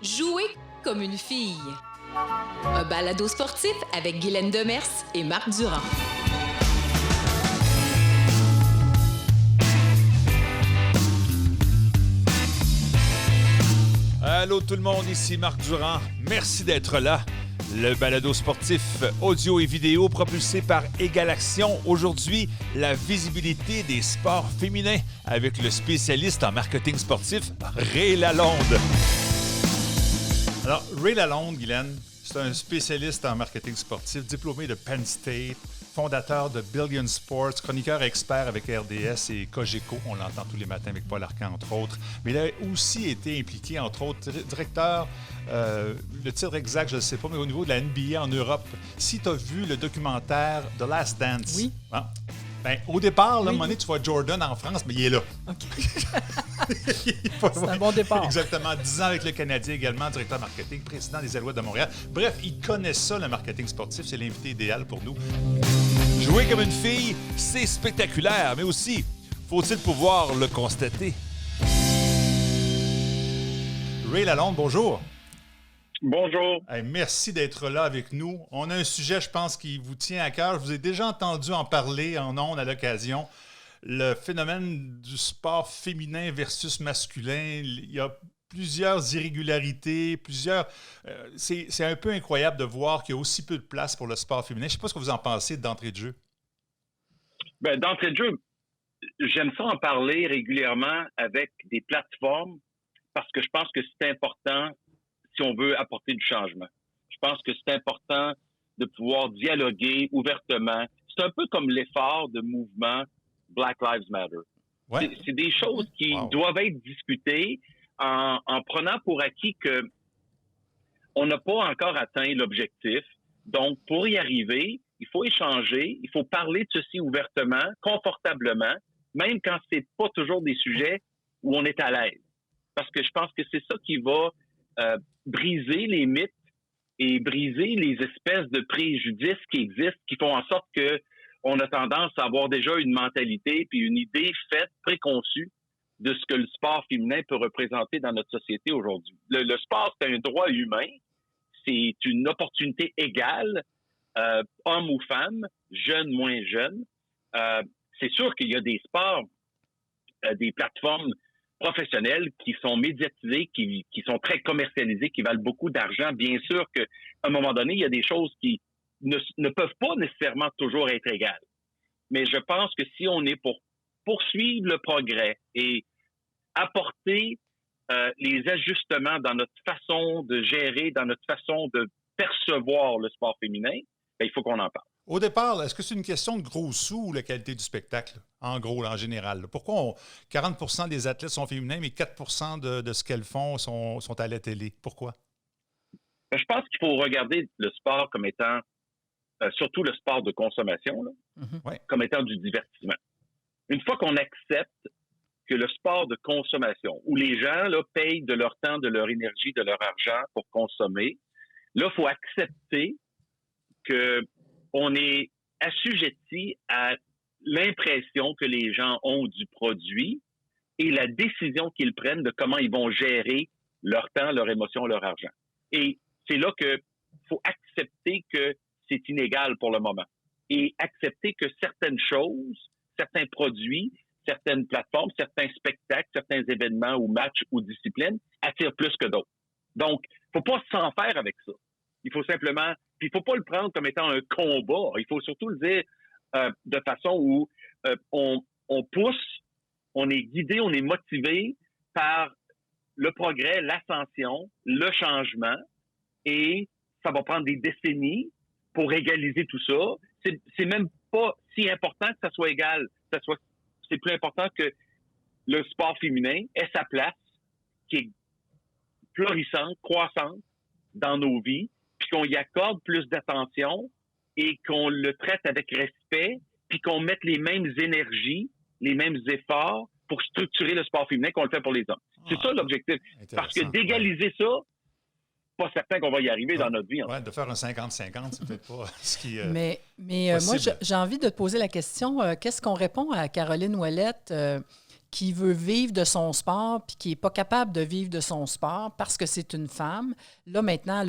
Jouer comme une fille. Un balado sportif avec Guylaine Demers et Marc Durand. Allô tout le monde, ici Marc Durand. Merci d'être là. Le balado sportif audio et vidéo propulsé par Égal Action. Aujourd'hui, la visibilité des sports féminins avec le spécialiste en marketing sportif, Ray Lalonde. Alors, Ray Lalonde, Guylaine, c'est un spécialiste en marketing sportif, diplômé de Penn State, fondateur de Billion Sports, chroniqueur expert avec RDS et Cogeco. On l'entend tous les matins avec Paul Arcand, entre autres. Mais il a aussi été impliqué, entre autres, directeur, le titre exact, je ne sais pas, mais au niveau de la NBA en Europe. Si tu as vu le documentaire The Last Dance, oui. Hein? Ben, au départ, là, à un moment donné, tu vois Jordan en France, mais il est là. OK. C'est un bon départ. Exactement. 10 ans avec le Canadien également, directeur marketing, président des Alouettes de Montréal. Bref, il connaît ça, le marketing sportif. C'est l'invité idéal pour nous. Jouer comme une fille, c'est spectaculaire, mais aussi, faut-il pouvoir le constater? Ray Lalonde, bonjour. Bonjour. Hey, merci d'être là avec nous. On a un sujet, je pense, qui vous tient à cœur. Je vous ai déjà entendu en parler en ondes à l'occasion. Le phénomène du sport féminin versus masculin. Il y a plusieurs irrégularités, c'est un peu incroyable de voir qu'il y a aussi peu de place pour le sport féminin. Je ne sais pas ce que vous en pensez d'entrée de jeu. Ben, d'entrée de jeu, j'aime ça en parler régulièrement avec des plateformes parce que je pense que c'est important si on veut apporter du changement. Je pense que c'est important de pouvoir dialoguer ouvertement. C'est un peu comme l'effort de mouvement Black Lives Matter. Ouais. C'est des choses qui doivent être discutées en prenant pour acquis que on n'a pas encore atteint l'objectif. Donc, pour y arriver, il faut échanger, il faut parler de ceci ouvertement, confortablement, même quand c'est pas toujours des sujets où on est à l'aise. Parce que je pense que c'est ça qui va briser les mythes et briser les espèces de préjudices qui existent, qui font en sorte que on a tendance à avoir déjà une mentalité puis une idée faite, préconçue de ce que le sport féminin peut représenter dans notre société aujourd'hui. Le sport, c'est un droit humain, c'est une opportunité égale, homme ou femme, jeune, moins jeune. C'est sûr qu'il y a des sports, des plateformes professionnels qui sont médiatisés, qui sont très commercialisés, qui valent beaucoup d'argent. Bien sûr qu'à un moment donné, il y a des choses qui ne peuvent pas nécessairement toujours être égales. Mais je pense que si on est pour poursuivre le progrès et apporter les ajustements dans notre façon de gérer, dans notre façon de percevoir le sport féminin, ben, il faut qu'on en parle. Au départ, est-ce que c'est une question de gros sous ou la qualité du spectacle, en gros, en général? Pourquoi 40% des athlètes sont féminins, mais 4% de ce qu'elles font sont à la télé? Pourquoi? Je pense qu'il faut regarder le sport comme étant, surtout le sport de consommation, là, comme étant du divertissement. Une fois qu'on accepte que le sport de consommation, où les gens là, payent de leur temps, de leur énergie, de leur argent pour consommer, là, il faut accepter que on est assujetti à l'impression que les gens ont du produit et la décision qu'ils prennent de comment ils vont gérer leur temps, leur émotion, leur argent. Et c'est là qu'il faut accepter que c'est inégal pour le moment et accepter que certaines choses, certains produits, certaines plateformes, certains spectacles, certains événements ou matchs ou disciplines attirent plus que d'autres. Donc, il ne faut pas s'en faire avec ça. Il faut simplement... Puis il ne faut pas le prendre comme étant un combat. Il faut surtout le dire de façon où on pousse, on est guidé, on est motivé par le progrès, l'ascension, le changement. Et ça va prendre des décennies pour égaliser tout ça. C'est même pas si important que ça soit égal. C'est plus important que le sport féminin ait sa place, qui est florissante, croissante dans nos vies, puis qu'on y accorde plus d'attention et qu'on le traite avec respect, puis qu'on mette les mêmes énergies, les mêmes efforts pour structurer le sport féminin qu'on le fait pour les hommes. C'est ça l'objectif. Parce que d'égaliser ça, pas certain qu'on va y arriver dans notre vie. Oui, de faire un 50-50, c'est peut-être pas ce qui est Mais moi, j'ai envie de te poser la question, qu'est-ce qu'on répond à Caroline Ouellette qui veut vivre de son sport puis qui n'est pas capable de vivre de son sport parce que c'est une femme, là, maintenant,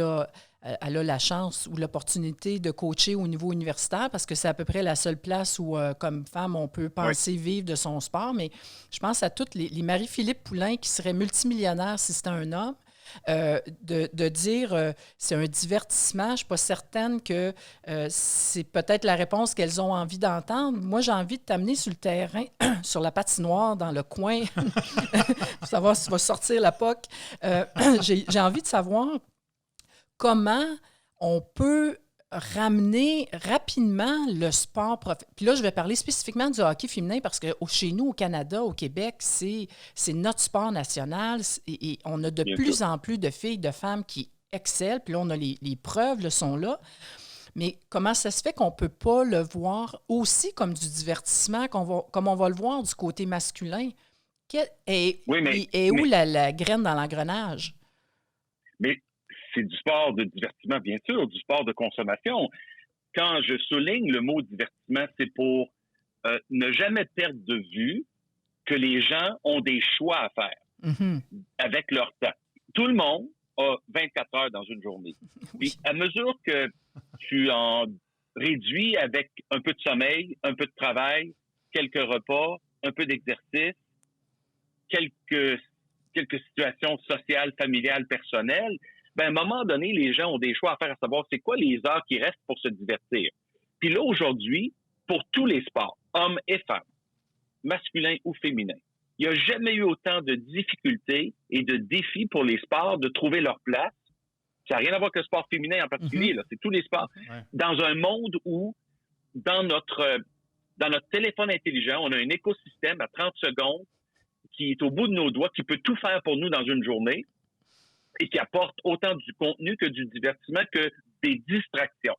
elle a la chance ou l'opportunité de coacher au niveau universitaire parce que c'est à peu près la seule place où, comme femme, on peut penser vivre de son sport. Mais je pense à toutes les Marie-Philippe Poulin qui seraient multimillionnaires si c'était un homme. De dire c'est un divertissement, je ne suis pas certaine que c'est peut-être la réponse qu'elles ont envie d'entendre. Moi, j'ai envie de t'amener sur le terrain, sur la patinoire, dans le coin, pour savoir si tu vas sortir la POC. J'ai envie de savoir comment on peut ramener rapidement le sport professionnel. Puis là, je vais parler spécifiquement du hockey féminin parce que chez nous, au Canada, au Québec, c'est notre sport national et on a de plus en plus de filles, de femmes qui excellent. Puis là, on a les preuves, sont là. Mais comment ça se fait qu'on ne peut pas le voir aussi comme du divertissement, comme on va le voir du côté masculin? Où la graine dans l'engrenage? Mais c'est du sport de divertissement, bien sûr, du sport de consommation. Quand je souligne le mot divertissement, c'est pour ne jamais perdre de vue que les gens ont des choix à faire avec leur temps. Tout le monde a 24 heures dans une journée. Puis à mesure que tu en réduis avec un peu de sommeil, un peu de travail, quelques repas, un peu d'exercice, quelques situations sociales, familiales, personnelles, à un moment donné, les gens ont des choix à faire, à savoir c'est quoi les heures qui restent pour se divertir. Puis là, aujourd'hui, pour tous les sports, hommes et femmes, masculins ou féminins, il n'y a jamais eu autant de difficultés et de défis pour les sports de trouver leur place. Ça n'a rien à voir avec le sport féminin en particulier, là, c'est tous les sports. Dans un monde où, dans notre téléphone intelligent, on a un écosystème à 30 secondes qui est au bout de nos doigts, qui peut tout faire pour nous dans une journée, et qui apporte autant du contenu que du divertissement que des distractions.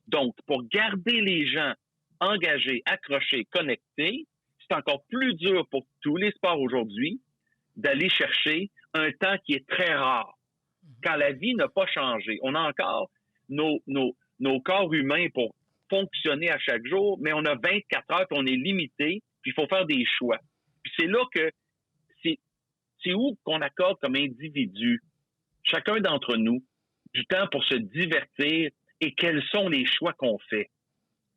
Donc, pour garder les gens engagés, accrochés, connectés, c'est encore plus dur pour tous les sports aujourd'hui d'aller chercher un temps qui est très rare. Quand la vie n'a pas changé, on a encore nos corps humains pour fonctionner à chaque jour, mais on a 24 heures, puis on est limité, puis il faut faire des choix. Puis c'est là que c'est où qu'on accorde comme individu, chacun d'entre nous, du temps pour se divertir et quels sont les choix qu'on fait.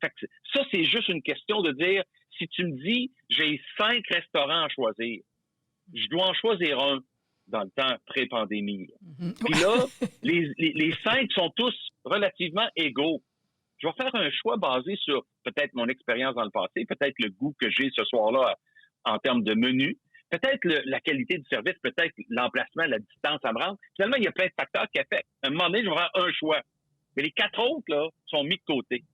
Fait que ça, c'est juste une question de dire, si tu me dis, j'ai 5 restaurants à choisir, je dois en choisir un dans le temps pré-pandémie. Puis là, les 5 sont tous relativement égaux. Je vais faire un choix basé sur peut-être mon expérience dans le passé, peut-être le goût que j'ai ce soir-là en termes de menu, peut-être la qualité du service, peut-être l'emplacement, la distance à me rendre. Finalement, il y a plein de facteurs qui affectent. À un moment donné, je vais faire un choix. Mais les 4 autres, là, sont mis de côté.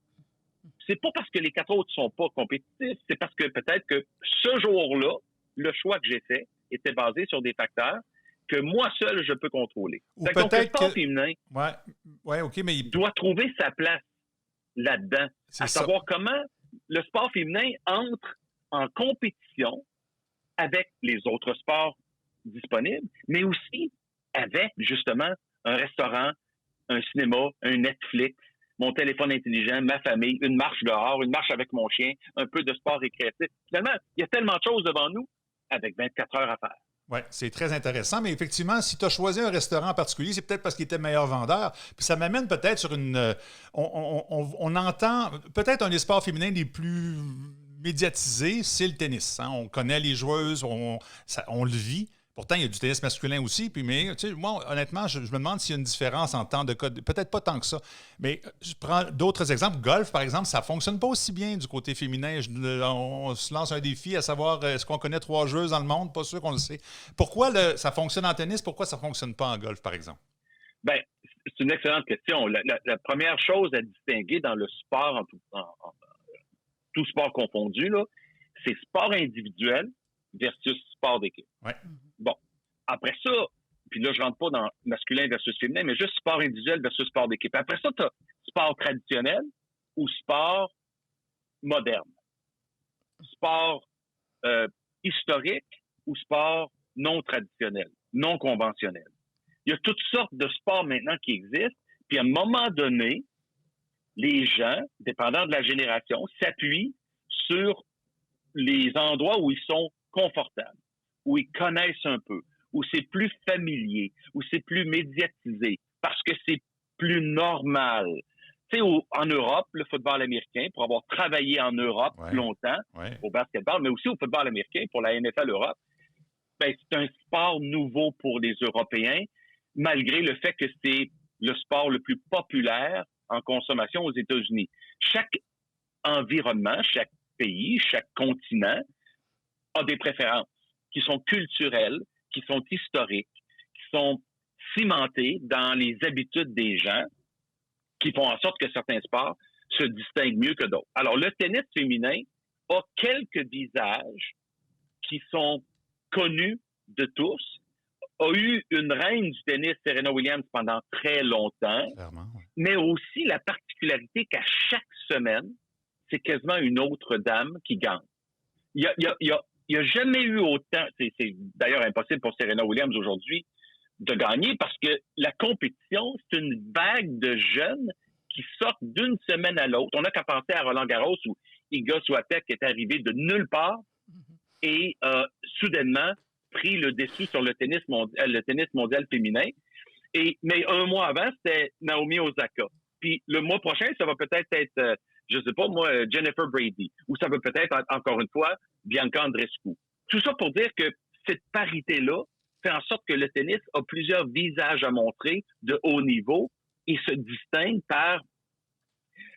C'est pas parce que les 4 autres sont pas compétitifs, c'est parce que peut-être que ce jour-là, le choix que j'ai fait était basé sur des facteurs que moi seul, je peux contrôler. Donc, le sport féminin doit trouver sa place là-dedans. À savoir comment le sport féminin entre en compétition avec les autres sports disponibles, mais aussi avec, justement, un restaurant, un cinéma, un Netflix, mon téléphone intelligent, ma famille, une marche dehors, une marche avec mon chien, un peu de sport récréatif. Finalement, il y a tellement de choses devant nous avec 24 heures à faire. Oui, c'est très intéressant, mais effectivement, si tu as choisi un restaurant en particulier, c'est peut-être parce qu'il était meilleur vendeur. Puis ça m'amène peut-être sur une... On entend peut-être un des sports féminins les plus médiatisés, c'est le tennis. Hein? On connaît les joueuses, on le vit. Pourtant, il y a du tennis masculin aussi. Puis, mais tu sais, moi, honnêtement, je me demande s'il y a une différence en temps de code. Peut-être pas tant que ça. Mais je prends d'autres exemples. Golf, par exemple, ça ne fonctionne pas aussi bien du côté féminin. On se lance un défi à savoir est-ce qu'on connaît 3 joueuses dans le monde? Pas sûr qu'on le sait. Pourquoi ça fonctionne en tennis? Pourquoi ça ne fonctionne pas en golf, par exemple? Bien, c'est une excellente question. La première chose à distinguer dans le sport, tout sport confondu, là, c'est sport individuel versus sport d'équipe. Ouais. Bon. Après ça, puis là, je rentre pas dans masculin versus féminin, mais juste sport individuel versus sport d'équipe. Après ça, tu as sport traditionnel ou sport moderne. Sport historique ou sport non traditionnel, non conventionnel. Il y a toutes sortes de sports maintenant qui existent, puis à un moment donné, les gens, dépendant de la génération, s'appuient sur les endroits où ils sont confortable, où ils connaissent un peu, où c'est plus familier, où c'est plus médiatisé, parce que c'est plus normal. Tu sais, en Europe, le football américain, pour avoir travaillé en Europe longtemps, au basketball, mais aussi au football américain, pour la NFL Europe, ben, c'est un sport nouveau pour les Européens, malgré le fait que c'est le sport le plus populaire en consommation aux États-Unis. Chaque environnement, chaque pays, chaque continent a des préférences qui sont culturelles, qui sont historiques, qui sont cimentées dans les habitudes des gens, qui font en sorte que certains sports se distinguent mieux que d'autres. Alors, le tennis féminin a quelques visages qui sont connus de tous, a eu une reine du tennis, Serena Williams, pendant très longtemps, mais aussi la particularité qu'à chaque semaine, c'est quasiment une autre dame qui gagne. Il y a jamais eu autant, c'est d'ailleurs impossible pour Serena Williams aujourd'hui de gagner parce que la compétition, c'est une vague de jeunes qui sortent d'une semaine à l'autre. On n'a qu'à penser à Roland-Garros où Iga Swiatek est arrivé de nulle part et soudainement pris le dessus sur le tennis mondial féminin. Mais un mois avant, c'était Naomi Osaka. Puis le mois prochain, ça va peut-être être, je sais pas moi, Jennifer Brady. Ou ça va peut-être être, encore une fois, Bianca Andreescu. Tout ça pour dire que cette parité-là fait en sorte que le tennis a plusieurs visages à montrer de haut niveau et se distingue par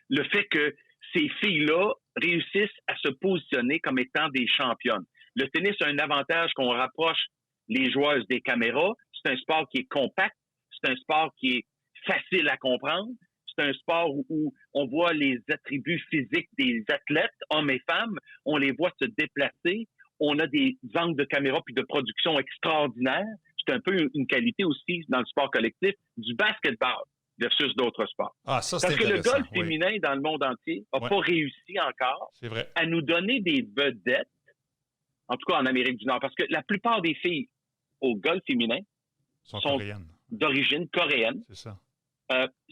le fait que ces filles-là réussissent à se positionner comme étant des championnes. Le tennis a un avantage qu'on rapproche les joueuses des caméras. C'est un sport qui est compact. C'est un sport qui est facile à comprendre. C'est un sport où on voit les attributs physiques des athlètes, hommes et femmes. On les voit se déplacer. On a des angles de caméra puis de production extraordinaires. C'est un peu une qualité aussi dans le sport collectif du basketball versus d'autres sports. Parce que le golf féminin dans le monde entier n'a pas réussi encore à nous donner des vedettes, en tout cas en Amérique du Nord, parce que la plupart des filles au golf féminin sont d'origine coréenne. C'est ça.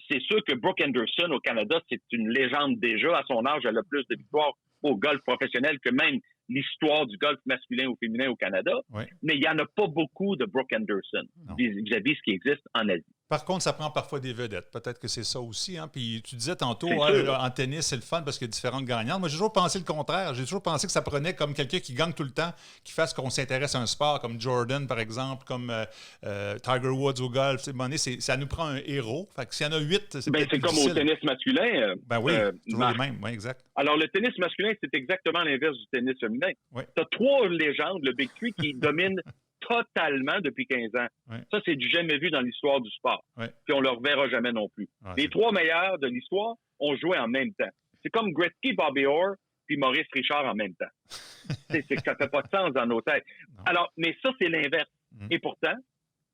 C'est sûr que Brooke Henderson au Canada, c'est une légende déjà. À son âge, elle a plus de victoires au golf professionnel que même l'histoire du golf masculin ou féminin au Canada. Mais il n'y en a pas beaucoup de Brooke Henderson vis-à-vis ce qui existe en Asie. Par contre, ça prend parfois des vedettes. Peut-être que c'est ça aussi. Hein? Puis tu disais tantôt, en tennis, c'est le fun parce qu'il y a différentes gagnantes. Moi, j'ai toujours pensé le contraire. J'ai toujours pensé que ça prenait comme quelqu'un qui gagne tout le temps, qui fasse qu'on s'intéresse à un sport, comme Jordan, par exemple, comme Tiger Woods au golf. Ça nous prend un héros. Fait que s'il y en a 8, c'est c'est comme difficile. Au tennis masculin. toujours les mêmes. Oui, exact. Alors, le tennis masculin, c'est exactement l'inverse du tennis féminin. Tu as 3 légendes, le Big Three, qui dominent totalement depuis 15 ans. Ça, c'est du jamais vu dans l'histoire du sport. Puis on ne le reverra jamais non plus. Les 3 meilleurs de l'histoire ont joué en même temps. C'est comme Gretzky, Bobby Orr, puis Maurice Richard en même temps. C'est que ça ne fait pas de sens dans nos têtes. Alors, mais ça, c'est l'inverse. Et pourtant,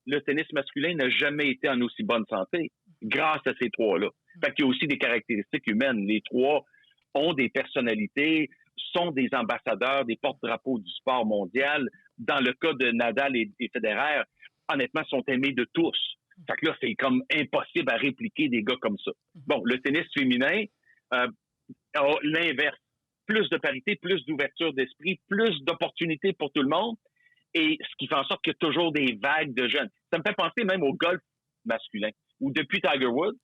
le tennis masculin n'a jamais été en aussi bonne santé grâce à ces 3-là. Fait qu'il y a aussi des caractéristiques humaines. Les 3 ont des personnalités, sont des ambassadeurs, des porte-drapeaux du sport mondial. Dans le cas de Nadal et Federer, honnêtement, sont aimés de tous. Fait que là, c'est comme impossible à répliquer des gars comme ça. Bon, le tennis féminin a l'inverse. Plus de parité, plus d'ouverture d'esprit, plus d'opportunités pour tout le monde. Et ce qui fait en sorte qu'il y a toujours des vagues de jeunes. Ça me fait penser même au golf masculin, où depuis Tiger Woods,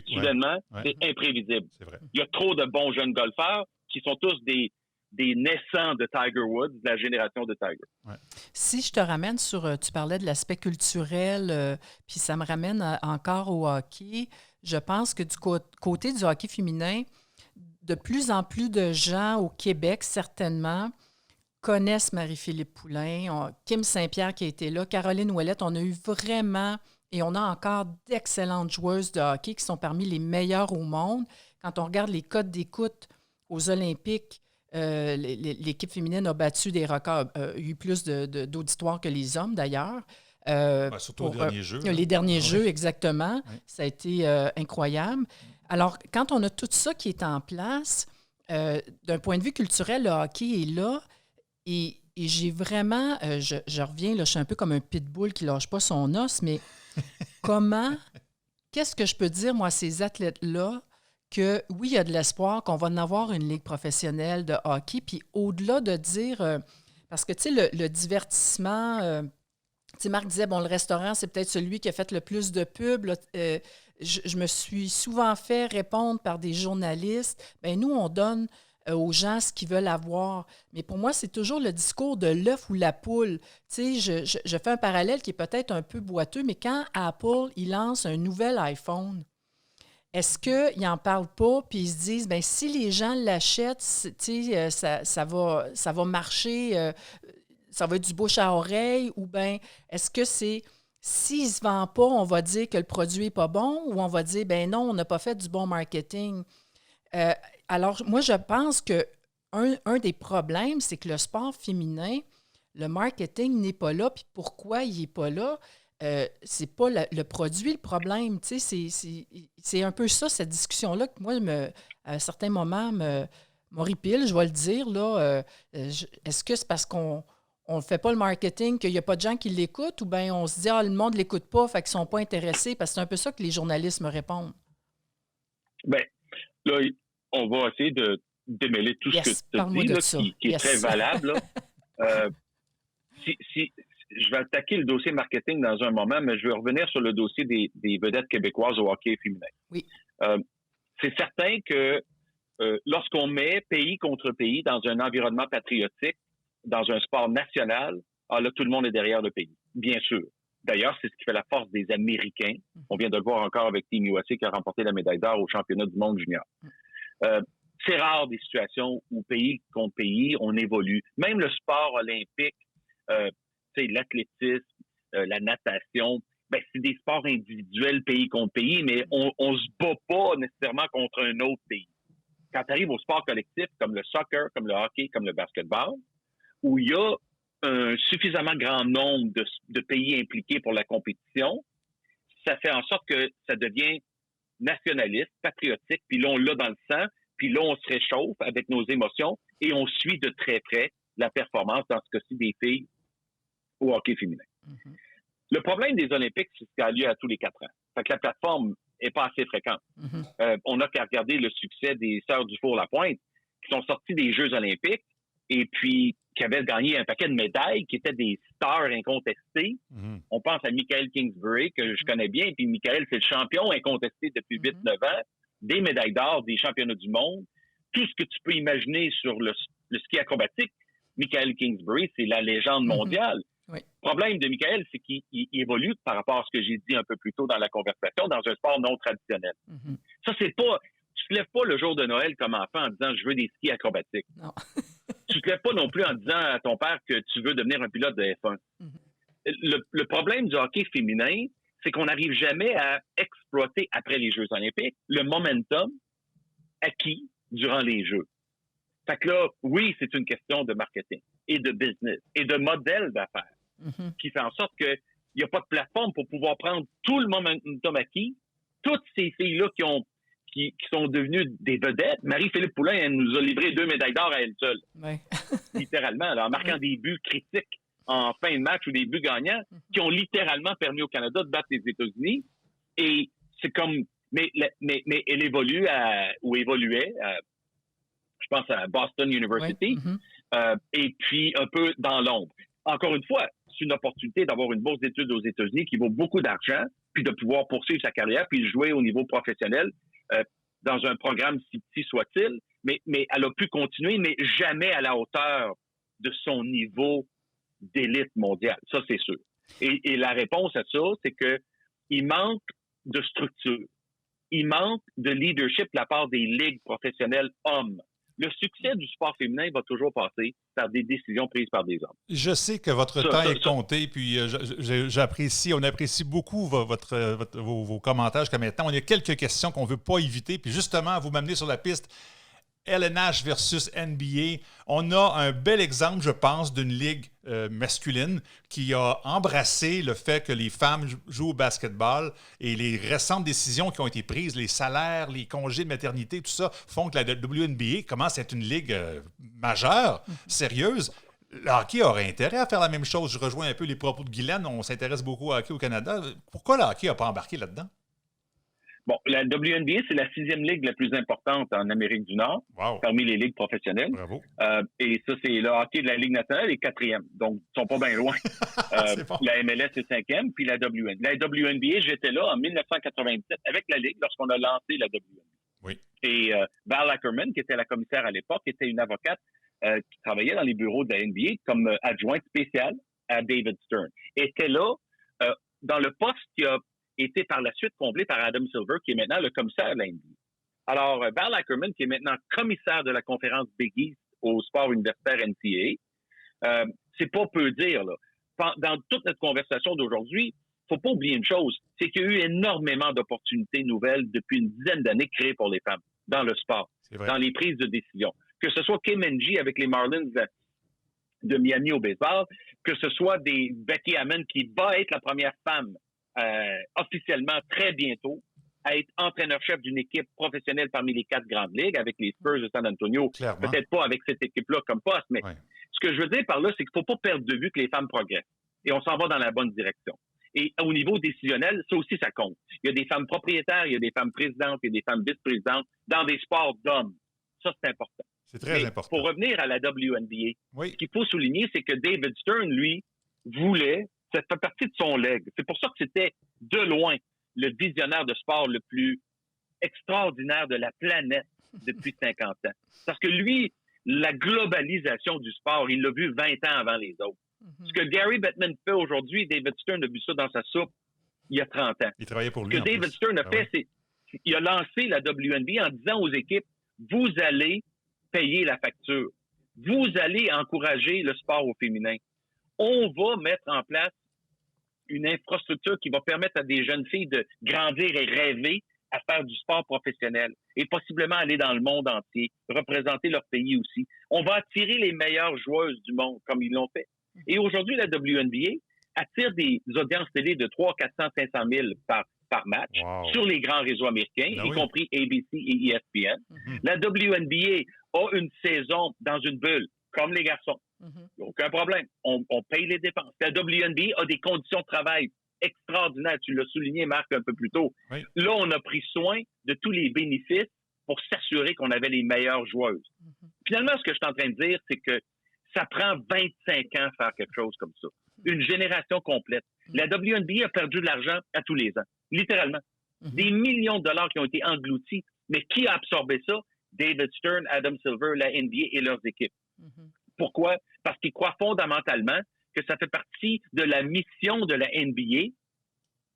soudainement, c'est imprévisible. C'est vrai. Il y a trop de bons jeunes golfeurs qui sont tous des naissants de Tiger Woods, de la génération de Tiger. Si je te ramène sur, tu parlais de l'aspect culturel, puis ça me ramène encore au hockey, je pense que du côté du hockey féminin, de plus en plus de gens au Québec, certainement, connaissent Marie-Philippe Poulin, Kim Saint-Pierre qui a été là, Caroline Ouellette. On a eu vraiment, et on a encore d'excellentes joueuses de hockey qui sont parmi les meilleures au monde. Quand on regarde les codes d'écoute aux Olympiques, l'équipe féminine a battu des records, eu plus d'auditoire que les hommes d'ailleurs. Surtout aux derniers jeux. Les derniers jeux, exactement. Oui. Ça a été incroyable. Alors, quand on a tout ça qui est en place, d'un point de vue culturel, le hockey est là et j'ai vraiment, je reviens, là, je suis un peu comme un pitbull qui ne lâche pas son os, mais qu'est-ce que je peux dire, moi, à ces athlètes-là, que oui, il y a de l'espoir qu'on va en avoir une ligue professionnelle de hockey, puis au-delà de dire, Parce que, tu sais, le divertissement, tu sais, Marc disait, bon, le restaurant, c'est peut-être celui qui a fait le plus de pubs. Là. Je me suis souvent fait répondre par des journalistes. Bien, nous, on donne aux gens ce qu'ils veulent avoir. Mais pour moi, c'est toujours le discours de l'œuf ou la poule. Tu sais, je fais un parallèle qui est peut-être un peu boiteux, mais quand Apple, il lance un nouvel iPhone, est-ce qu'ils n'en parlent pas puis ils se disent, bien, si les gens l'achètent, tu sais, ça va marcher, ça va être du bouche à oreille, ou bien est-ce que c'est, s'il ne se vend pas, on va dire que le produit n'est pas bon, ou on va dire, ben non, on n'a pas fait du bon marketing. Alors, moi, je pense que un des problèmes, c'est que le sport féminin, le marketing n'est pas là. Puis pourquoi il n'est pas là? C'est pas le produit le problème. Tu sais, c'est un peu ça, cette discussion-là, que moi, à un certain moment, m'horripile, je vais le dire. Là, est-ce que c'est parce qu'on ne fait pas le marketing, qu'il n'y a pas de gens qui l'écoutent, ou bien on se dit, le monde ne l'écoute pas, fait qu'ils ne sont pas intéressés? Parce que c'est un peu ça que les journalistes me répondent. Bien, là, on va essayer de démêler tout ce que tu as dit, là, qui est très valable. Je vais attaquer le dossier marketing dans un moment, mais je vais revenir sur le dossier des vedettes québécoises au hockey féminin. Oui. C'est certain que lorsqu'on met pays contre pays dans un environnement patriotique, dans un sport national, là, tout le monde est derrière le pays, bien sûr. D'ailleurs, c'est ce qui fait la force des Américains. On vient de le voir encore avec Team USA qui a remporté la médaille d'or au championnat du monde junior. C'est rare des situations où pays contre pays, on évolue. Même le sport olympique, l'athlétisme, la natation, ben, c'est des sports individuels pays contre pays, mais on se bat pas nécessairement contre un autre pays. Quand tu arrives au sport collectif, comme le soccer, comme le hockey, comme le basketball, où il y a un suffisamment grand nombre de pays impliqués pour la compétition, ça fait en sorte que ça devient nationaliste, patriotique, puis là, on l'a dans le sang, puis là, on se réchauffe avec nos émotions et on suit de très près la performance, dans ce cas-ci, des filles au hockey féminin. Mm-hmm. Le problème des Olympiques, c'est ce qui a lieu à tous les 4 ans. Fait que la plateforme n'est pas assez fréquente. Mm-hmm. On n'a qu'à regarder le succès des Sœurs du Four-la-Pointe, qui sont sorties des Jeux olympiques et puis qui avaient gagné un paquet de médailles, qui étaient des stars incontestées. Mm-hmm. On pense à Michael Kingsbury, que je connais bien, puis Michael, c'est le champion incontesté depuis 8-9 ans, des médailles d'or, des championnats du monde, tout ce que tu peux imaginer sur le ski acrobatique. Michael Kingsbury, c'est la légende mondiale. Oui. Le problème de Michael, c'est qu'il évolue par rapport à ce que j'ai dit un peu plus tôt dans la conversation, dans un sport non traditionnel. Mm-hmm. Ça, c'est pas... Tu te lèves pas le jour de Noël comme enfant en disant « je veux des skis acrobatiques ». Non. Tu te lèves pas non plus en disant à ton père que tu veux devenir un pilote de F1. Mm-hmm. Le problème du hockey féminin, c'est qu'on n'arrive jamais à exploiter, après les Jeux olympiques, le momentum acquis durant les Jeux. Fait que là, oui, c'est une question de marketing et de business et de modèle d'affaires qui fait en sorte qu'il n'y a pas de plateforme pour pouvoir prendre tout le momentum acquis. Toutes ces filles-là qui sont devenues des vedettes. Marie-Philippe Poulin, elle nous a livré 2 médailles d'or à elle seule. Oui. Littéralement, là, en marquant des buts critiques en fin de match ou des buts gagnants qui ont littéralement permis au Canada de battre les États-Unis. Et c'est comme... Mais elle évolue évoluait je pense à Boston University, et puis un peu dans l'ombre. Encore une fois, c'est une opportunité d'avoir une bourse d'études aux États-Unis qui vaut beaucoup d'argent, puis de pouvoir poursuivre sa carrière, puis jouer au niveau professionnel dans un programme si petit soit-il, mais elle a pu continuer, mais jamais à la hauteur de son niveau d'élite mondiale. Ça, c'est sûr. Et la réponse à ça, c'est qu'il manque de structure. Il manque de leadership de la part des ligues professionnelles hommes. Le succès du sport féminin va toujours passer par des décisions prises par des hommes. Je sais que votre temps est compté, puis on apprécie beaucoup vos commentaires jusqu'à maintenant. On a quelques questions qu'on ne veut pas éviter, puis justement, vous m'amenez sur la piste LNH versus NBA. On a un bel exemple, je pense, d'une ligue masculine qui a embrassé le fait que les femmes jouent au basketball et les récentes décisions qui ont été prises, les salaires, les congés de maternité, tout ça, font que la WNBA commence à être une ligue majeure, sérieuse. Le hockey aurait intérêt à faire la même chose. Je rejoins un peu les propos de Guylaine. On s'intéresse beaucoup au hockey au Canada. Pourquoi le hockey n'a pas embarqué là-dedans? Bon, la WNBA, c'est la 6e ligue la plus importante en Amérique du Nord, parmi les ligues professionnelles. Bravo. Et ça, c'est le hockey de la Ligue nationale est 4e. Donc, ils sont pas bien loin. Bon. La MLS est 5e, puis la WNBA. La WNBA, j'étais là en 1997 avec la Ligue lorsqu'on a lancé la WNBA. Oui. Et Val Ackerman, qui était la commissaire à l'époque, était une avocate qui travaillait dans les bureaux de la NBA comme adjointe spéciale à David Stern. Était là dans le poste qui a été par la suite comblé par Adam Silver, qui est maintenant le commissaire de la NBA. Alors, Val Ackerman, qui est maintenant commissaire de la conférence Big East au sport universitaire NCAA, c'est pas peu dire, là. Dans toute notre conversation d'aujourd'hui, faut pas oublier une chose, c'est qu'il y a eu énormément d'opportunités nouvelles depuis une dizaine d'années créées pour les femmes dans le sport, dans les prises de décision. Que ce soit Kim Ng avec les Marlins de Miami au baseball, que ce soit des Becky Hammon qui va être la première femme officiellement très bientôt à être entraîneur-chef d'une équipe professionnelle parmi les 4 grandes ligues avec les Spurs de San Antonio. Clairement. Peut-être pas avec cette équipe-là comme poste, mais ce que je veux dire par là, c'est qu'il faut pas perdre de vue que les femmes progressent. Et on s'en va dans la bonne direction. Et au niveau décisionnel, ça aussi, ça compte. Il y a des femmes propriétaires, il y a des femmes présidentes, il y a des femmes vice-présidentes dans des sports d'hommes. Ça, c'est important. C'est très important. Pour revenir à la WNBA, ce qu'il faut souligner, c'est que David Stern, lui, voulait, ça fait partie de son legs. C'est pour ça que c'était de loin le visionnaire de sport le plus extraordinaire de la planète depuis 50 ans. Parce que lui, la globalisation du sport, il l'a vu 20 ans avant les autres. Ce que Gary Bettman fait aujourd'hui, David Stern a vu ça dans sa soupe il y a 30 ans. Il travaillait pour lui. Ce que David Stern a fait, c'est qu'il a lancé la WNBA en disant aux équipes, vous allez payer la facture. Vous allez encourager le sport au féminin. On va mettre en place une infrastructure qui va permettre à des jeunes filles de grandir et rêver à faire du sport professionnel et possiblement aller dans le monde entier, représenter leur pays aussi. On va attirer les meilleures joueuses du monde, comme ils l'ont fait. Et aujourd'hui, la WNBA attire des audiences télé de 300, 400, 500 000 par match sur les grands réseaux américains, y compris ABC et ESPN. La WNBA a une saison dans une bulle, comme les garçons. Aucun problème. On paye les dépenses. La WNBA a des conditions de travail extraordinaires. Tu l'as souligné, Marc, un peu plus tôt. Là, on a pris soin de tous les bénéfices pour s'assurer qu'on avait les meilleures joueuses. Finalement, ce que je suis en train de dire, c'est que ça prend 25 ans faire quelque chose comme ça. Une génération complète. La WNBA a perdu de l'argent à tous les ans. Littéralement. Des millions de dollars qui ont été engloutis. Mais qui a absorbé ça? David Stern, Adam Silver, la NBA et leurs équipes. Pourquoi? Parce qu'ils croient fondamentalement que ça fait partie de la mission de la NBA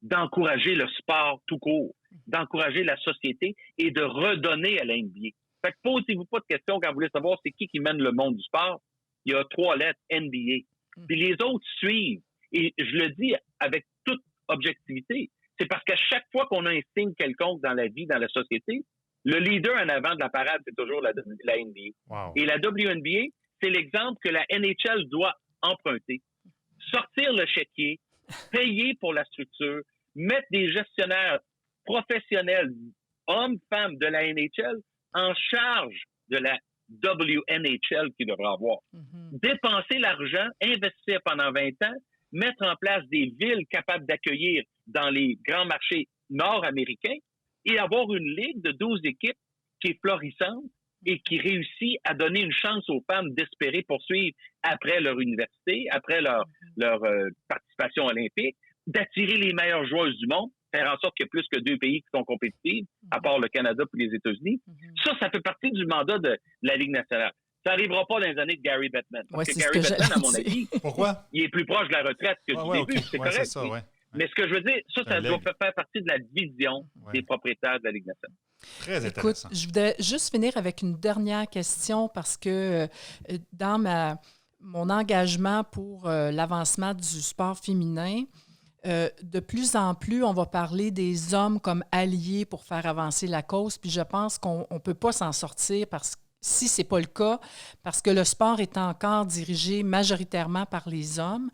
d'encourager le sport tout court, d'encourager la société et de redonner à la NBA. Fait que posez-vous pas de questions quand vous voulez savoir c'est qui mène le monde du sport. Il y a 3 lettres, NBA. Puis les autres suivent. Et je le dis avec toute objectivité. C'est parce qu'à chaque fois qu'on a un signe quelconque dans la vie, dans la société, le leader en avant de la parade, c'est toujours la NBA. Et la WNBA, c'est l'exemple que la NHL doit emprunter. Sortir le chéquier, payer pour la structure, mettre des gestionnaires professionnels, hommes, femmes de la NHL, en charge de la WNHL qu'il devra avoir. Dépenser l'argent, investir pendant 20 ans, mettre en place des villes capables d'accueillir dans les grands marchés nord-américains et avoir une ligue de 12 équipes qui est florissante et qui réussit à donner une chance aux femmes d'espérer poursuivre après leur université, après leur participation olympique, d'attirer les meilleures joueuses du monde, faire en sorte qu'il y ait plus que 2 pays qui sont compétitifs, à part le Canada et les États-Unis. Ça fait partie du mandat de la Ligue nationale. Ça n'arrivera pas dans les années de Gary Bettman. Parce que Gary Bettman, à mon avis, pourquoi? Il est plus proche de la retraite que du début. C'est correct. C'est ça, mais ce que je veux dire, ça doit faire partie de la vision des propriétaires de la Ligue nationale. Très intéressant. Écoute, je voudrais juste finir avec une dernière question parce que dans mon engagement pour l'avancement du sport féminin, de plus en plus, on va parler des hommes comme alliés pour faire avancer la cause, puis je pense qu'on ne peut pas s'en sortir si ce n'est pas le cas, parce que le sport est encore dirigé majoritairement par les hommes.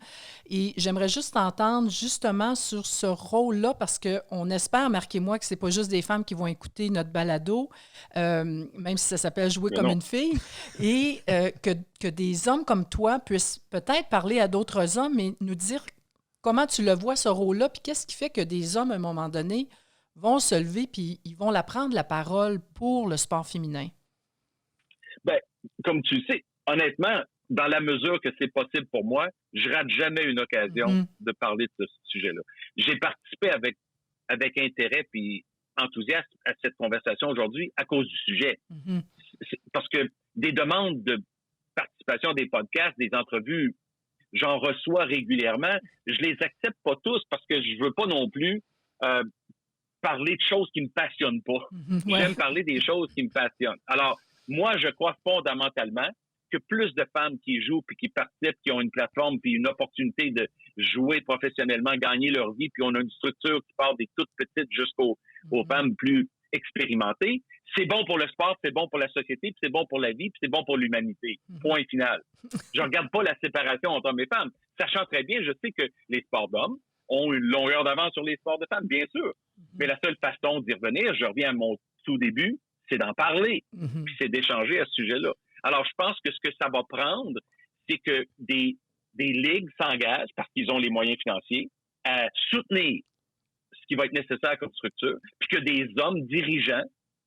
Et j'aimerais juste entendre justement sur ce rôle-là, parce qu'on espère, marquez-moi, que ce n'est pas juste des femmes qui vont écouter notre balado, même si ça s'appelle « Jouer comme une fille », et que des hommes comme toi puissent peut-être parler à d'autres hommes et nous dire comment tu le vois, ce rôle-là, puis qu'est-ce qui fait que des hommes, à un moment donné, vont se lever puis ils vont la prendre la parole pour le sport féminin? Bien, comme tu le sais, honnêtement, dans la mesure que c'est possible pour moi, je rate jamais une occasion de parler de ce sujet-là. J'ai participé avec intérêt puis enthousiasme à cette conversation aujourd'hui à cause du sujet. Parce que des demandes de participation à des podcasts, des entrevues, j'en reçois régulièrement. Je les accepte pas tous parce que je veux pas non plus parler de choses qui me passionnent pas. J'aime parler des choses qui me passionnent. Alors, moi, je crois fondamentalement que plus de femmes qui jouent puis qui participent, qui ont une plateforme puis une opportunité de jouer professionnellement, gagner leur vie, puis on a une structure qui part des toutes petites jusqu'aux femmes plus expérimentées, c'est bon pour le sport, c'est bon pour la société, puis c'est bon pour la vie, puis c'est bon pour l'humanité. Point final. Je regarde pas la séparation entre hommes et femmes, sachant très bien, je sais que les sports d'hommes ont une longueur d'avance sur les sports de femmes, bien sûr. Mais la seule façon d'y revenir, je reviens à mon tout début, c'est d'en parler, puis c'est d'échanger à ce sujet-là. Alors, je pense que ce que ça va prendre, c'est que des ligues s'engagent, parce qu'ils ont les moyens financiers, à soutenir ce qui va être nécessaire comme structure, puis que des hommes dirigeants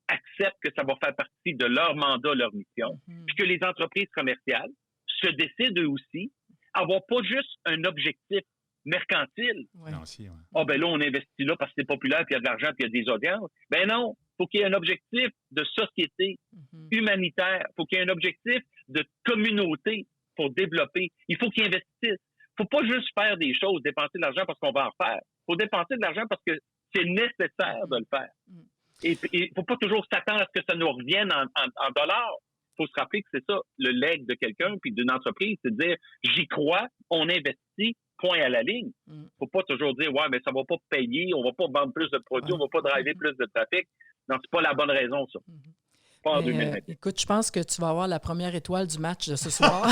acceptent que ça va faire partie de leur mandat, leur mission, puis que les entreprises commerciales se décident eux aussi à avoir pas juste un objectif mercantile. Ah, ben là, on investit là parce que c'est populaire, puis il y a de l'argent, puis il y a des audiences. Ben non, il faut qu'il y ait un objectif de société humanitaire. Il faut qu'il y ait un objectif de communauté pour développer. Il faut qu'ils investissent. Il ne faut pas juste faire des choses, dépenser de l'argent parce qu'on va en faire. Il faut dépenser de l'argent parce que c'est nécessaire de le faire. Et il ne faut pas toujours s'attendre à ce que ça nous revienne en dollars. Il faut se rappeler que c'est ça, le leg de quelqu'un puis d'une entreprise, c'est de dire j'y crois, on investit, point à la ligne. Il ne faut pas toujours dire ouais, mais ça ne va pas payer, on ne va pas vendre plus de produits, on ne va pas driver plus de trafic. Non, c'est pas la bonne raison, ça. Pas en 2020. Écoute, je pense que tu vas avoir la première étoile du match de ce soir.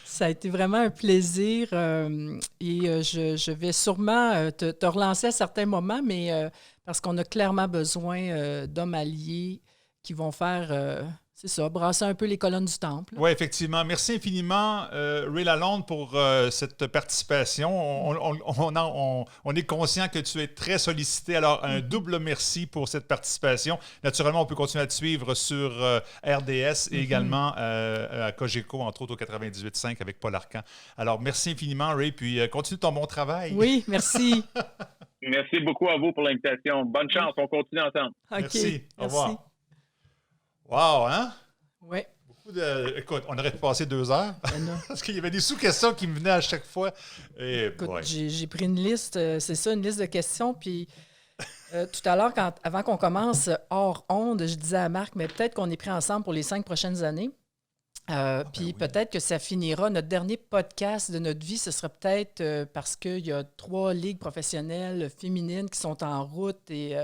Ça a été vraiment un plaisir et je vais sûrement te relancer à certains moments, mais parce qu'on a clairement besoin d'hommes alliés qui vont faire, c'est ça, brasser un peu les colonnes du temple. Oui, effectivement. Merci infiniment, Ray Lalonde, pour cette participation. On est conscient que tu es très sollicité. Alors, un double merci pour cette participation. Naturellement, on peut continuer à te suivre sur RDS et également à Cogeco, entre autres au 98.5 avec Paul Arcand. Alors, merci infiniment, Ray, puis continue ton bon travail. Oui, merci. Merci beaucoup à vous pour l'invitation. Bonne chance, on continue ensemble. Okay, merci. Au revoir. Wow, hein? Oui. Écoute, on aurait pu passer 2 heures. Parce qu'il y avait des sous-questions qui me venaient à chaque fois. Écoute, j'ai pris une liste, c'est ça, une liste de questions. Puis tout à l'heure, avant qu'on commence hors onde, je disais à Marc, mais peut-être qu'on est pris ensemble pour les 5 prochaines années. Puis peut-être que ça finira. Notre dernier podcast de notre vie, ce sera peut-être parce qu'il y a 3 ligues professionnelles féminines qui sont en route et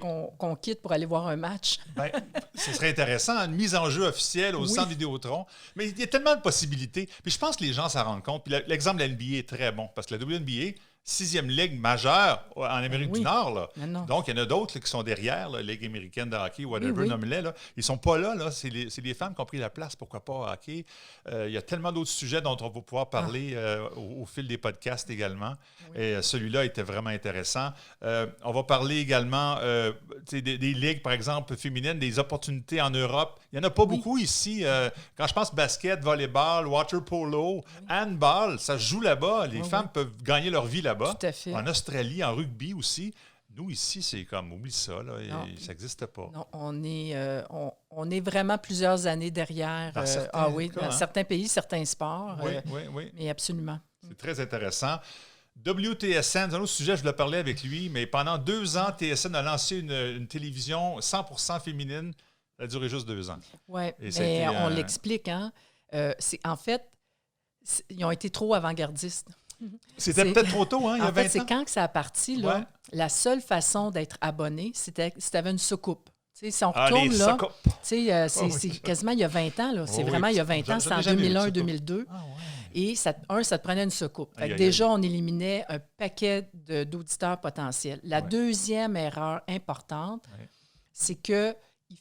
qu'on quitte pour aller voir un match. Bien, ce serait intéressant, une mise en jeu officielle au centre Vidéotron. Mais il y a tellement de possibilités. Puis je pense que les gens s'en rendent compte. Puis l'exemple de la NBA est très bon parce que la WNBA, 6e ligue majeure en Amérique du Nord. Là. Donc, il y en a d'autres là, qui sont derrière, la Ligue américaine de hockey, whatever, nomme-les. Là. Ils ne sont pas là. C'est les femmes qui ont pris la place. Pourquoi pas hockey? Il y a tellement d'autres sujets dont on va pouvoir parler au fil des podcasts également. Et celui-là était vraiment intéressant. On va parler également des ligues, par exemple, féminines, des opportunités en Europe. Il n'y en a pas beaucoup ici. Quand je pense basket, volleyball, water polo, handball, ça se joue là-bas. Les femmes peuvent gagner leur vie là-bas. Tout à fait. En Australie, en rugby aussi. Nous, ici, c'est comme, oublie ça, là, ça n'existe pas. Non, on est vraiment plusieurs années derrière. Dans certains pays, certains sports. Oui. Mais absolument. C'est très intéressant. WTSN, c'est un autre sujet, je voulais parler avec lui, mais pendant 2 ans, TSN a lancé une télévision 100% féminine. Ça a duré juste 2 ans. Oui, mais on l'explique, hein? En fait, ils ont été trop avant-gardistes. C'était peut-être trop tôt, hein, il y a 20 ans. C'est quand que ça a parti, là, la seule façon d'être abonné, c'était si tu avais une soucoupe. T'sais, si on retourne là, c'est quasiment il y a 20 ans. Là. C'est vraiment il y a 20 ans, c'est en 2001-2002. Et ça te prenait une soucoupe. Déjà, on éliminait un paquet d'auditeurs potentiels. La deuxième erreur importante, c'est qu'il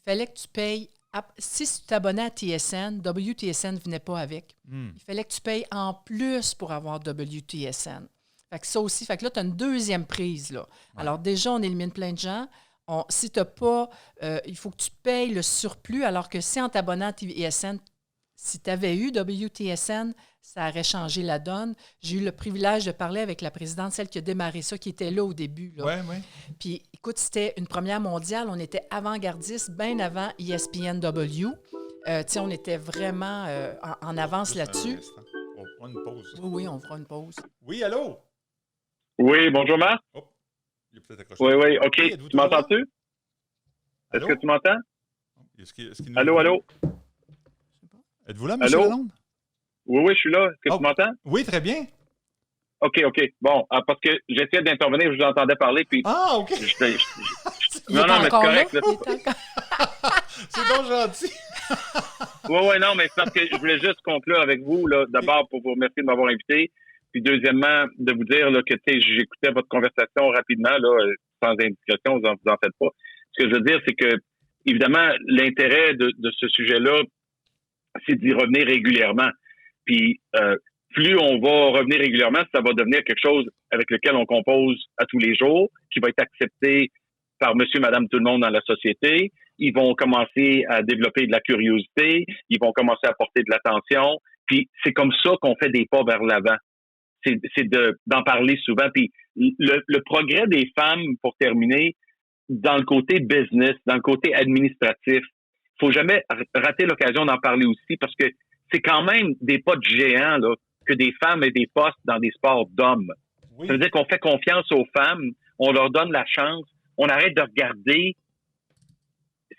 fallait que tu payes. Si tu t'abonnais à TSN, WTSN ne venait pas avec. Il fallait que tu payes en plus pour avoir WTSN. Fait que ça aussi, fait que là, tu as une deuxième prise. Là. Ouais. Alors déjà, on élimine plein de gens. Si tu n'as pas, il faut que tu payes le surplus, alors que si en t'abonnant à TSN, si tu avais eu WTSN, ça aurait changé la donne. J'ai eu le privilège de parler avec la présidente, celle qui a démarré ça, qui était là au début. Oui. Puis, écoute, c'était une première mondiale. On était avant-gardiste, bien avant ESPNW. On était vraiment en avance là-dessus. On fera une pause. Oui, on fera une pause. Oui, allô? Oui, bonjour, Marc. Oh, il est peut-être accroché. Oui, OK. Oui, tu m'entends-tu? Est-ce que tu m'entends? Allô? Êtes-vous là, M. Lalonde? Oui, je suis là. Est-ce que tu m'entends? Oui, très bien. OK. Bon, parce que j'essayais d'intervenir, je vous entendais parler, puis... Ah, OK. Non, mais c'est correct. Là. C'est donc gentil. Oui, non, mais c'est parce que je voulais juste conclure avec vous, là, d'abord, pour vous remercier de m'avoir invité, puis deuxièmement, de vous dire là, que j'écoutais votre conversation rapidement, là, sans indiscrétion, vous en faites pas. Ce que je veux dire, c'est que, évidemment, l'intérêt de ce sujet-là, c'est d'y revenir régulièrement. Puis, plus on va revenir régulièrement, ça va devenir quelque chose avec lequel on compose à tous les jours, qui va être accepté par monsieur, madame, tout le monde dans la société. Ils vont commencer à développer de la curiosité, ils vont commencer à porter de l'attention. Puis, c'est comme ça qu'on fait des pas vers l'avant. C'est d'en parler souvent. Puis, le progrès des femmes, pour terminer, dans le côté business, dans le côté administratif, faut jamais rater l'occasion d'en parler aussi parce que c'est quand même des pas de géants là, que des femmes aient des postes dans des sports d'hommes. Oui. Ça veut dire qu'on fait confiance aux femmes, on leur donne la chance, on arrête de regarder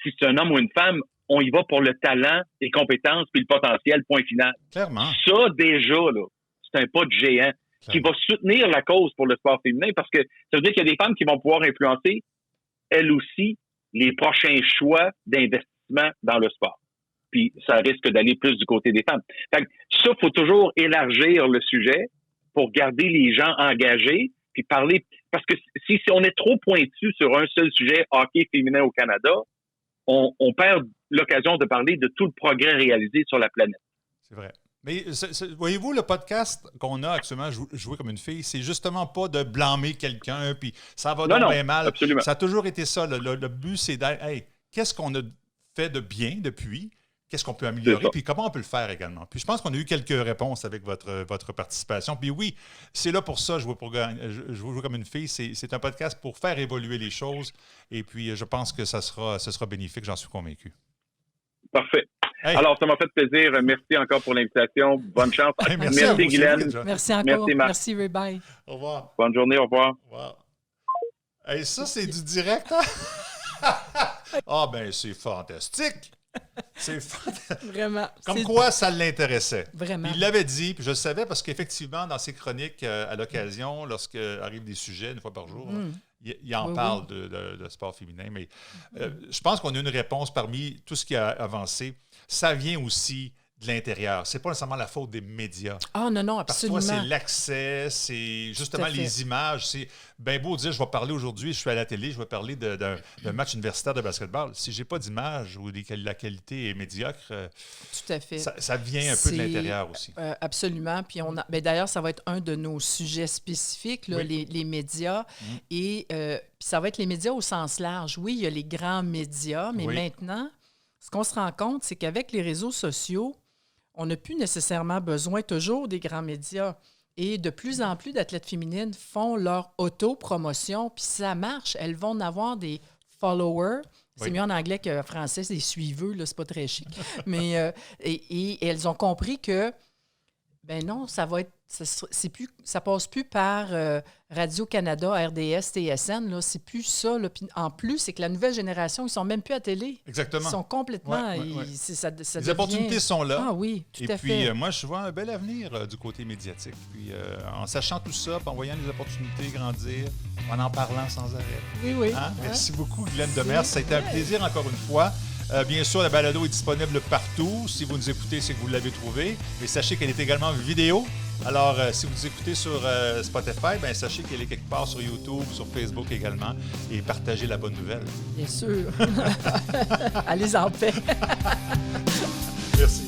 si c'est un homme ou une femme, on y va pour le talent, les compétences puis le potentiel, point final. Clairement. Ça, déjà, là, c'est un pas de géant qui va soutenir la cause pour le sport féminin parce que ça veut dire qu'il y a des femmes qui vont pouvoir influencer, elles aussi, les prochains choix d'investissement dans le sport. Puis ça risque d'aller plus du côté des femmes. Fait que ça, faut toujours élargir le sujet pour garder les gens engagés puis parler. Parce que si on est trop pointu sur un seul sujet, hockey féminin au Canada, on perd l'occasion de parler de tout le progrès réalisé sur la planète. C'est vrai. Mais voyez-vous, le podcast qu'on a actuellement, Jouer comme une fille, c'est justement pas de blâmer quelqu'un, puis ça va donc bien mal. Absolument. Ça a toujours été ça. Le but, c'est d'être, hey, qu'est-ce qu'on a fait de bien depuis? Qu'est-ce qu'on peut améliorer? Puis comment on peut le faire également? Puis je pense qu'on a eu quelques réponses avec votre participation. Puis oui, c'est là pour ça, Jouer comme une fille. C'est un podcast pour faire évoluer les choses. Et puis, je pense que ce sera bénéfique, j'en suis convaincu. Parfait. Hey. Alors, ça m'a fait plaisir. Merci encore pour l'invitation. Bonne chance. Hey, merci Guylaine. Merci encore. Merci, Marc. Merci, Ray-Bye. Au revoir. Bonne journée. Au revoir. Au revoir. Hey, ça, c'est du direct, hein? Ah, ben, c'est fantastique. C'est fantastique. Vraiment. Comme quoi, ça l'intéressait. Vraiment. Il l'avait dit, puis je le savais parce qu'effectivement, dans ses chroniques, à l'occasion, lorsqu'arrivent des sujets, une fois par jour, il en parle de sport féminin. Mais je pense qu'on a une réponse parmi tout ce qui a avancé. Ça vient aussi de l'intérieur. C'est pas nécessairement la faute des médias. Ah non, absolument. Parfois, c'est l'accès, c'est justement les images. C'est bien beau de dire, je vais parler aujourd'hui, je suis à la télé, je vais parler d'un match universitaire de basketball. Si j'ai pas d'image ou la qualité est médiocre, tout à fait. Ça vient un peu de l'intérieur aussi. Absolument. Puis d'ailleurs, ça va être un de nos sujets spécifiques, là, les médias. Et puis ça va être les médias au sens large. Oui, il y a les grands médias, mais maintenant, ce qu'on se rend compte, c'est qu'avec les réseaux sociaux, on n'a plus nécessairement besoin toujours des grands médias. Et de plus en plus d'athlètes féminines font leur autopromotion, puis ça marche. Elles vont en avoir des followers. C'est mieux en anglais qu'en français, c'est des suiveux, là, c'est pas très chic. Mais et elles ont compris que, ben non, ça passe plus par Radio-Canada, RDS, TSN, là, c'est plus ça. Là. Puis en plus, c'est que la nouvelle génération, ils sont même plus à télé. Exactement. Ils sont complètement... Les opportunités sont là. Ah oui, tout à fait. Et puis, moi, je vois un bel avenir du côté médiatique. Puis, en sachant tout ça, en voyant les opportunités grandir, en parlant sans arrêt. Oui. Hein? Merci beaucoup, Guylaine Demers. Ça a été un plaisir encore une fois. Bien sûr, la balado est disponible partout. Si vous nous écoutez, c'est que vous l'avez trouvée. Mais sachez qu'elle est également vidéo. Alors, si vous nous écoutez sur Spotify, bien, sachez qu'elle est quelque part sur YouTube, sur Facebook également. Et partagez la bonne nouvelle. Bien sûr. Allez en paix. Merci.